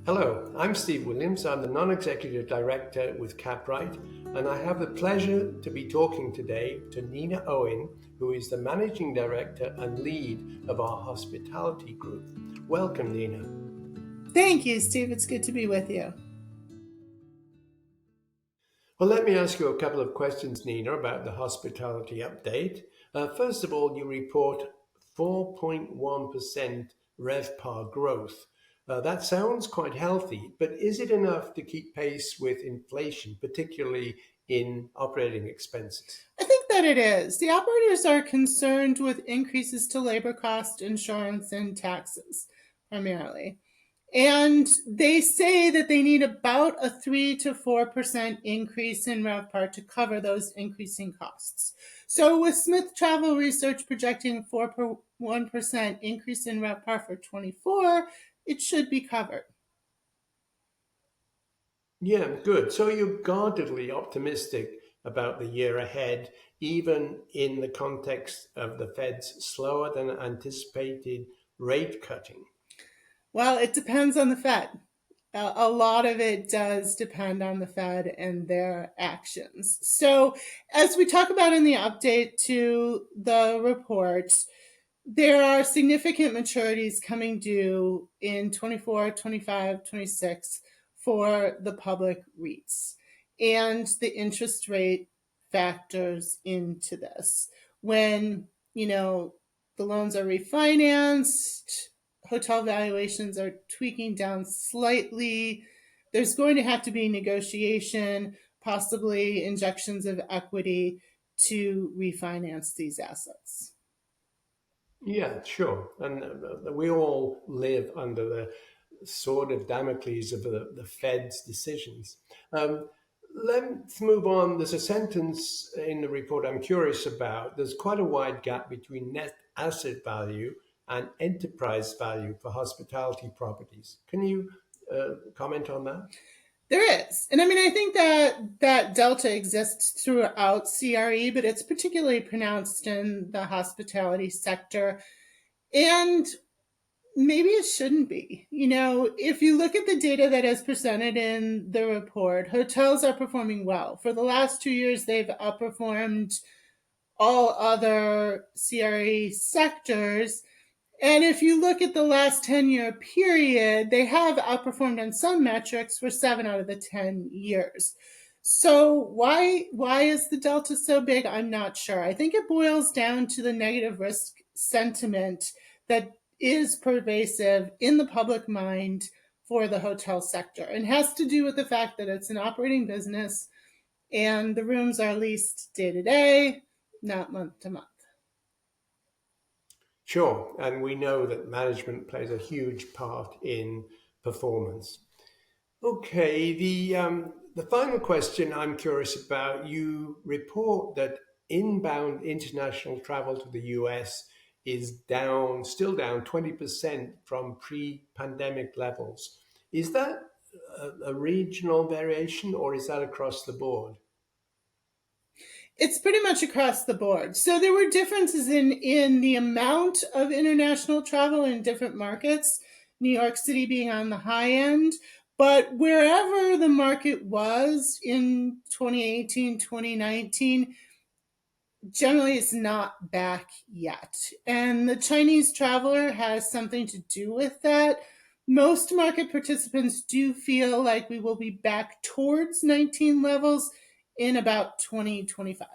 Hello, I'm Steve Williams. I'm the non-executive director with CapRight, and I have the pleasure to be talking today to Nina Owen, who is the managing director and lead of our hospitality group. Welcome, Nina. Thank you, Steve. It's good to be with you. Well, let me ask you a couple of questions, Nina, about the hospitality update. First of all, you report 4.1% RevPAR growth. That sounds quite healthy, but is it enough to keep pace with inflation, particularly in operating expenses? I think that it is. The operators are concerned with increases to labor cost, insurance, and taxes primarily. And they say that they need about a 3 to 4% increase in RevPAR to cover those increasing costs. So, with Smith Travel Research projecting 4.1% increase in RevPAR for 24, it should be covered. Yeah, good. So you're guardedly optimistic about the year ahead, even in the context of the Fed's slower than anticipated rate cutting. Well, it depends on the Fed. A lot of it does depend on the Fed and their actions. So, as we talk about in the update to the report, there are significant maturities coming due in 24, 25, 26 for the public REITs. And the interest rate factors into this. When, the loans are refinanced, hotel valuations are tweaking down slightly, there's going to have to be negotiation, possibly injections of equity to refinance these assets. Yeah, sure. And we all live under the sword of Damocles of the Fed's decisions. Um, let's move on. There's a sentence in the report I'm curious about. There's quite a wide gap between net asset value and enterprise value for hospitality properties. Can you comment on that? There is. And I mean, I think that delta exists throughout CRE, but it's particularly pronounced in the hospitality sector. And maybe it shouldn't be. If you look at the data that is presented in the report, hotels are performing well. For the last 2 years, they've outperformed all other CRE sectors. And if you look at the last 10-year period, they have outperformed on some metrics for 7 out of the 10 years. So why is the delta so big? I'm not sure. I think it boils down to the negative risk sentiment that is pervasive in the public mind for the hotel sector, and has to do with the fact that it's an operating business and the rooms are leased day to day, not month to month. Sure. And we know that management plays a huge part in performance. Okay, the final question I'm curious about, you report that inbound international travel to the US is down, still down 20% from pre-pandemic levels. Is that a regional variation or is that across the board? It's pretty much across the board. So there were differences in the amount of international travel in different markets, New York City being on the high end. But wherever the market was in 2018, 2019, generally it's not back yet. And the Chinese traveler has something to do with that. Most market participants do feel like we will be back towards 19 levels in about 2025.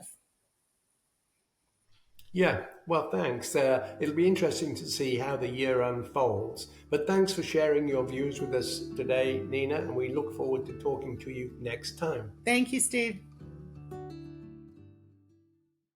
Yeah, well, thanks. It'll be interesting to see how the year unfolds. But thanks for sharing your views with us today, Nina, and we look forward to talking to you next time. Thank you, Steve.